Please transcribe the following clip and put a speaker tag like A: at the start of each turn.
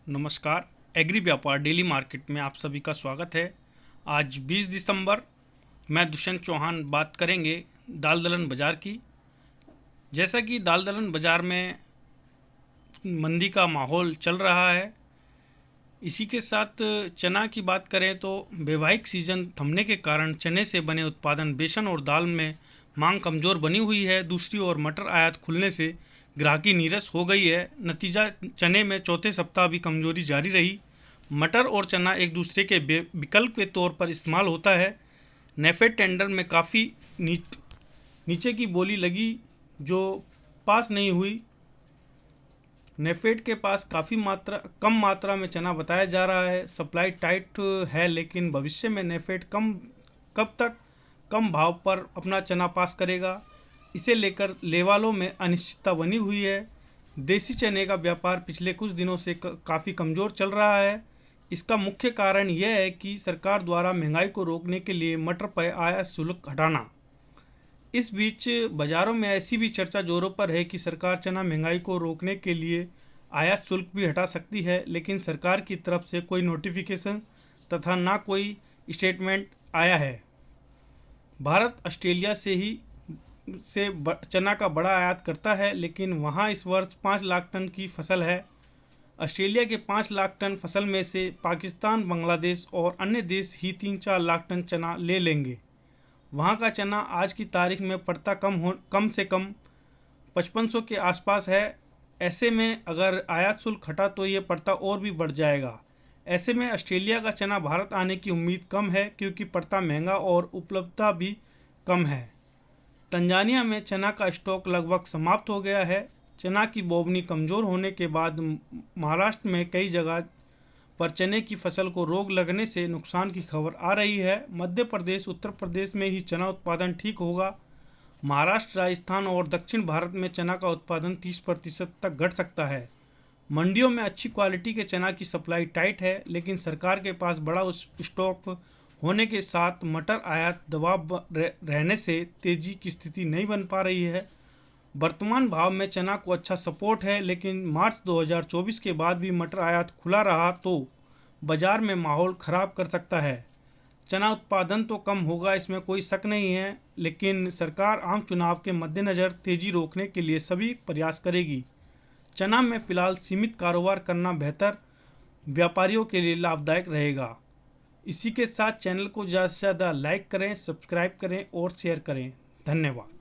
A: नमस्कार। एग्री व्यापार daily market में आप सभी का स्वागत है। आज 20 दिसंबर। मैं दुष्यंत चौहान बात करेंगे दाल दलहन बाज़ार की। जैसा कि दाल दलहन बाज़ार में मंदी का माहौल चल रहा है, इसी के साथ चना की बात करें तो वैवाहिक सीजन थमने के कारण चने से बने उत्पादन बेसन और दाल में मांग कमज़ोर बनी हुई है। दूसरी ओर मटर आयात खुलने से ग्राहकी नीरस हो गई है। नतीजा चने में चौथे सप्ताह भी कमजोरी जारी रही। मटर और चना एक दूसरे के विकल्प के तौर पर इस्तेमाल होता है। नेफेड टेंडर में काफ़ी नीचे की बोली लगी जो पास नहीं हुई। नेफेड के पास काफ़ी कम मात्रा में चना बताया जा रहा है। सप्लाई टाइट है, लेकिन भविष्य में नेफेड कब तक कम भाव पर अपना चना पास करेगा, इसे लेकर लेवालों में अनिश्चितता बनी हुई है। देसी चने का व्यापार पिछले कुछ दिनों से काफ़ी कमज़ोर चल रहा है। इसका मुख्य कारण यह है कि सरकार द्वारा महंगाई को रोकने के लिए मटर पर आयात शुल्क हटाना। इस बीच बाज़ारों में ऐसी भी चर्चा जोरों पर है कि सरकार चना महंगाई को रोकने के लिए आयात शुल्क भी हटा सकती है, लेकिन सरकार की तरफ से कोई नोटिफिकेशन तथा ना कोई स्टेटमेंट आया है। भारत ऑस्ट्रेलिया से चना का बड़ा आयात करता है, लेकिन वहाँ इस वर्ष 5 लाख टन की फसल है। ऑस्ट्रेलिया के 5 लाख टन फसल में से पाकिस्तान, बांग्लादेश और अन्य देश ही 3-4 लाख टन चना ले लेंगे। वहाँ का चना आज की तारीख में पड़ता कम से कम 5500 के आसपास है। ऐसे में अगर आयात शुल्क हटा तो ये पड़ता और भी बढ़ जाएगा। ऐसे में ऑस्ट्रेलिया का चना भारत आने की उम्मीद कम है, क्योंकि पड़ता महंगा और उपलब्धता भी कम है। तंजानिया में चना का स्टॉक लगभग समाप्त हो गया है। चना की बोवनी कमज़ोर होने के बाद महाराष्ट्र में कई जगह पर चने की फसल को रोग लगने से नुकसान की खबर आ रही है। मध्य प्रदेश, उत्तर प्रदेश में ही चना उत्पादन ठीक होगा। महाराष्ट्र, राजस्थान और दक्षिण भारत में चना का उत्पादन 30% तक घट सकता है। मंडियों में अच्छी क्वालिटी के चना की सप्लाई टाइट है, लेकिन सरकार के पास बड़ा स्टॉक होने के साथ मटर आयात दबाव रहने से तेजी की स्थिति नहीं बन पा रही है। वर्तमान भाव में चना को अच्छा सपोर्ट है, लेकिन मार्च 2024 के बाद भी मटर आयात खुला रहा तो बाजार में माहौल ख़राब कर सकता है। चना उत्पादन तो कम होगा, इसमें कोई शक नहीं है, लेकिन सरकार आम चुनाव के मद्देनज़र तेज़ी रोकने के लिए सभी प्रयास करेगी। चना में फ़िलहाल सीमित कारोबार करना बेहतर व्यापारियों के लिए लाभदायक रहेगा। इसी के साथ चैनल को ज़्यादा से ज़्यादा लाइक करें, सब्सक्राइब करें और शेयर करें। धन्यवाद।